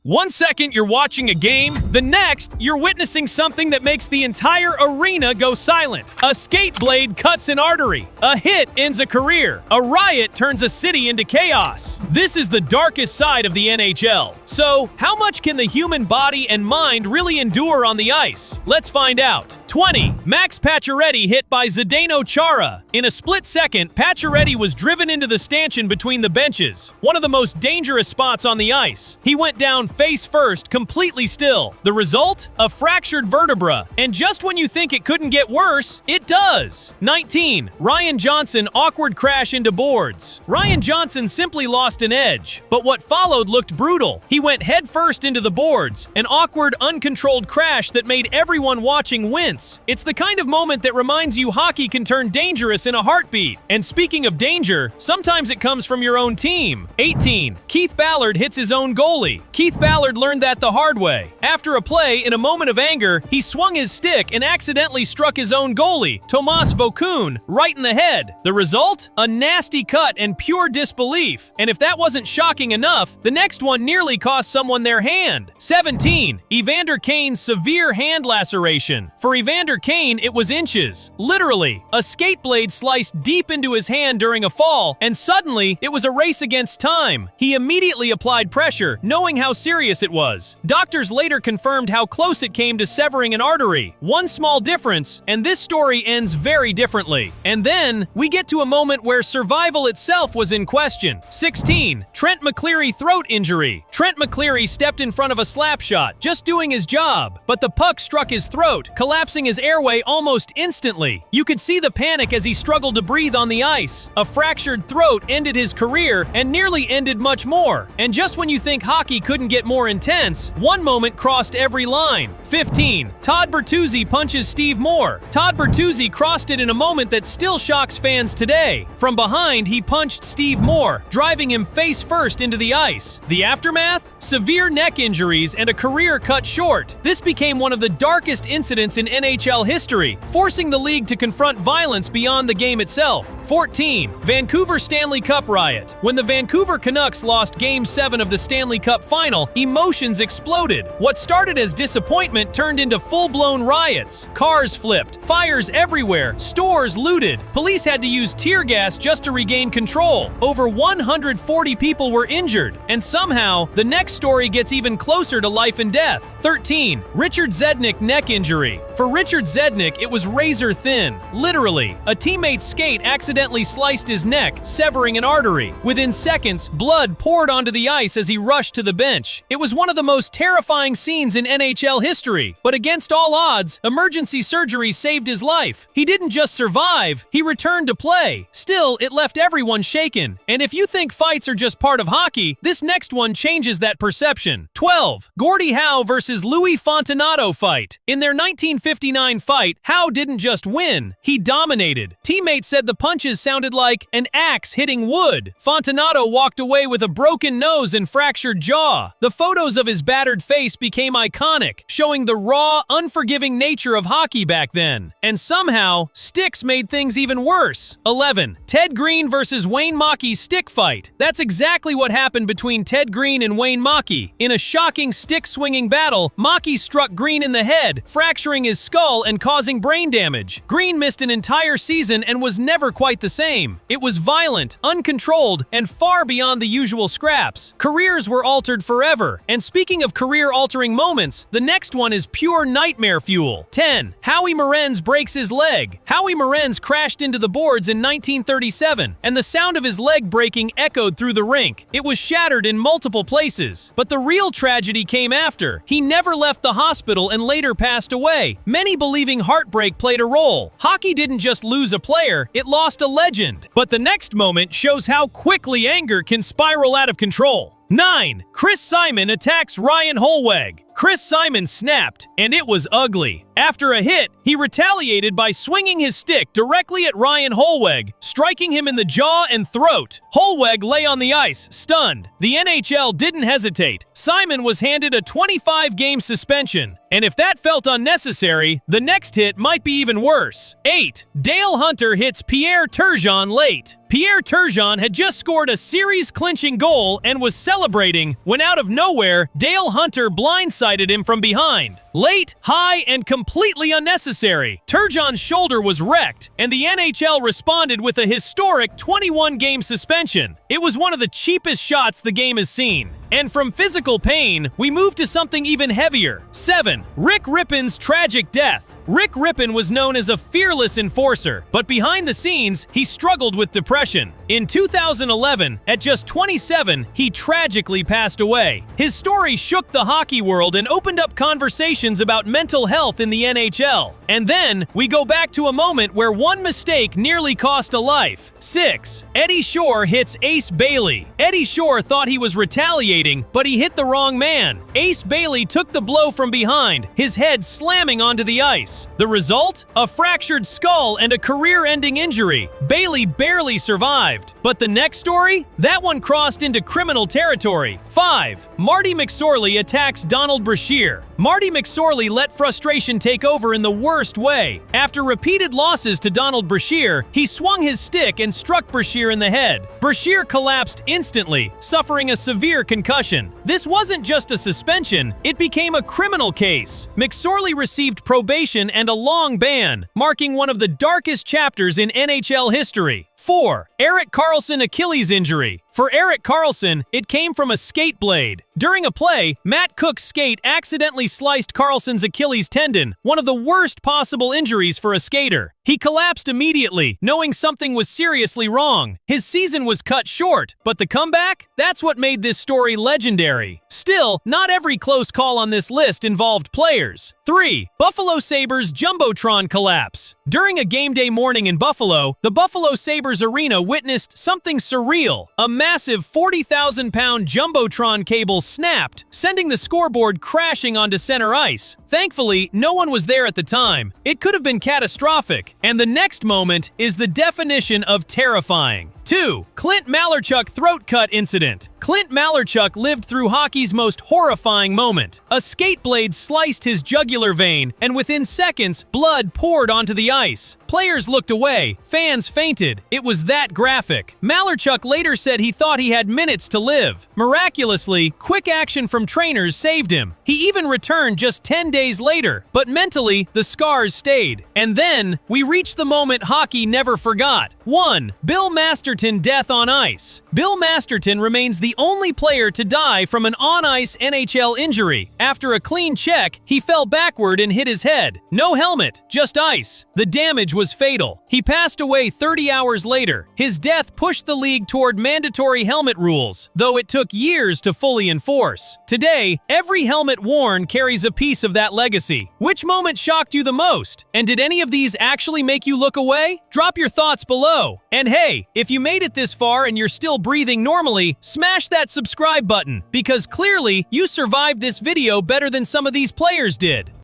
One second you're watching a game, the next you're witnessing something that makes the entire arena go silent. A skate blade cuts an artery. A hit ends a career. A riot turns a city into chaos. This is the darkest side of the NHL. So, how much can the human body and mind really endure on the ice? Let's find out. 20. Max Pacioretty hit by Zdeno Chara. In a split second, Pacioretty was driven into the stanchion between the benches, one of the most dangerous spots on the ice. He went down face first, completely still. The result? A fractured vertebra. And just when you think it couldn't get worse, it does. 19. Ryan Johnson awkward crash into boards. Ryan Johnson simply lost an edge, but what followed looked brutal. He went headfirst into the boards, an awkward, uncontrolled crash that made everyone watching wince. It's the kind of moment that reminds you hockey can turn dangerous in a heartbeat. And speaking of danger, sometimes it comes from your own team. 18. Keith Ballard hits his own goalie. Keith Ballard learned that the hard way. After a play, in a moment of anger, he swung his stick and accidentally struck his own goalie, Tomas Vokoun, right in the head. The result? A nasty cut and pure disbelief. And if that wasn't shocking enough, the next one nearly cost someone their hand. 17. Evander Kane's severe hand laceration. For Evander Kane, it was inches. Literally, a skate blade sliced deep into his hand during a fall, and suddenly, it was a race against time. He immediately applied pressure, knowing how serious it was. Doctors later confirmed how close it came to severing an artery. One small difference, and this story ends very differently. And then, we get to a moment where survival itself was in question. 16. Trent McCleary throat injury. Trent McCleary stepped in front of a slap shot, just doing his job, but the puck struck his throat, collapsing his airway almost instantly. You could see the panic as he struggled to breathe on the ice. A fractured throat ended his career and nearly ended much more. And just when you think hockey couldn't get more intense, one moment crossed every line. 15. Todd Bertuzzi punches Steve Moore. Todd Bertuzzi crossed it in a moment that still shocks fans today. From behind, he punched Steve Moore, driving him face first into the ice. The aftermath? Severe neck injuries and a career cut short. This became one of the darkest incidents in NHL history, forcing the league to confront violence beyond the game itself. 14. Vancouver Stanley Cup riot. When the Vancouver Canucks lost Game 7 of the Stanley Cup Final, emotions exploded. What started as disappointment turned into full-blown riots. Cars flipped, fires everywhere, stores looted. Police had to use tear gas just to regain control. Over 140 people were injured, and somehow, the next story gets even closer to life and death. 13. Richard Zednik neck injury. For Richard Zednik, it was razor thin. Literally, a teammate's skate accidentally sliced his neck, severing an artery. Within seconds, blood poured onto the ice as he rushed to the bench. It was one of the most terrifying scenes in NHL history, but against all odds, emergency surgery saved his life. He didn't just survive, he returned to play. Still, it left everyone shaken. And if you think fights are just part of hockey, this next one changes that perception. 12. Gordie Howe versus Louis Fontinato fight. In their 1959 fight, Howe didn't just win, he dominated. Teammates said the punches sounded like an axe hitting wood. Fontinato walked away with a broken nose and fractured jaw. The photos of his battered face became iconic, showing the raw, unforgiving nature of hockey back then. And somehow, sticks made things even worse. 11. Ted Green versus Wayne Mackey's stick fight. That's exactly what happened between Ted Green and Wayne Mackey. In a shocking stick-swinging battle, Mackey struck Green in the head, fracturing his skull and causing brain damage. Green missed an entire season and was never quite the same. It was violent, uncontrolled, and far beyond the usual scraps. Careers were altered forever. And speaking of career-altering moments, the next one is pure nightmare fuel. 10. Howie Morenz breaks his leg. Howie Morenz crashed into the boards in 1937, and the sound of his leg breaking echoed through the rink. It was shattered in multiple places. But the real tragedy came after. He never left the hospital and later passed away, many believing heartbreak played a role. Hockey didn't just lose a player, it lost a legend. But the next moment shows how quickly anger can spiral out of control. 9. Chris Simon attacks Ryan Holweg. Chris Simon snapped, and it was ugly. After a hit, he retaliated by swinging his stick directly at Ryan Holweg, striking him in the jaw and throat. Holweg lay on the ice, stunned. The NHL didn't hesitate. Simon was handed a 25-game suspension, and if that felt unnecessary, the next hit might be even worse. 8. Dale Hunter hits Pierre Turgeon late. Pierre Turgeon had just scored a series-clinching goal and was celebrating when out of nowhere, Dale Hunter blindsided him from behind. Late, high, and completely unnecessary. Turgeon's shoulder was wrecked, and the NHL responded with a historic 21-game suspension. It was one of the cheapest shots the game has seen. And from physical pain, we move to something even heavier. 7. Rick Rippon's tragic death. Rick Rippon was known as a fearless enforcer, but behind the scenes, he struggled with depression. In 2011, at just 27, he tragically passed away. His story shook the hockey world and opened up conversations about mental health in the NHL. And then, we go back to a moment where one mistake nearly cost a life. 6. Eddie Shore hits Ace Bailey. Eddie Shore thought he was retaliating, but he hit the wrong man. Ace Bailey took the blow from behind, his head slamming onto the ice. The result? A fractured skull and a career-ending injury. Bailey barely survived. But the next story? That one crossed into criminal territory. 5. Marty McSorley attacks Donald Brashear. Marty McSorley let frustration take over in the worst way. After repeated losses to Donald Brashear, he swung his stick and struck Brashear in the head. Brashear collapsed instantly, suffering a severe concussion. This wasn't just a suspension, it became a criminal case. McSorley received probation and a long ban, marking one of the darkest chapters in NHL history. 4. Erik Karlsson Achilles injury. For Erik Karlsson, it came from a skate blade. During a play, Matt Cook's skate accidentally sliced Karlsson's Achilles tendon, one of the worst possible injuries for a skater. He collapsed immediately, knowing something was seriously wrong. His season was cut short, but the comeback? That's what made this story legendary. Still, not every close call on this list involved players. 3. Buffalo Sabres Jumbotron collapse. During a game day morning in Buffalo, the Buffalo Sabres arena witnessed something surreal. A massive 40,000-pound Jumbotron cable snapped, sending the scoreboard crashing onto center ice. Thankfully, no one was there at the time. It could have been catastrophic. And the next moment is the definition of terrifying. 2. Clint Malarchuk throat cut incident. Clint Malarchuk lived through hockey's most horrifying moment. A skate blade sliced his jugular vein, and within seconds, blood poured onto the ice. Players looked away. Fans fainted. It was that graphic. Malarchuk later said he thought he had minutes to live. Miraculously, quick action from trainers saved him. He even returned just 10 days later, but mentally, the scars stayed. And then, we reached the moment hockey never forgot. 1. Bill Masterton death on ice. Bill Masterton remains the only player to die from an on-ice NHL injury. After a clean check, he fell backward and hit his head. No helmet, just ice. The damage was fatal. He passed away 30 hours later. His death pushed the league toward mandatory helmet rules, though it took years to fully enforce. Today, every helmet worn carries a piece of that legacy. Which moment shocked you the most? And did any of these actually make you look away? Drop your thoughts below. And hey, if you made it this far and you're still breathing normally, smash that subscribe button, because clearly you survived this video better than some of these players did.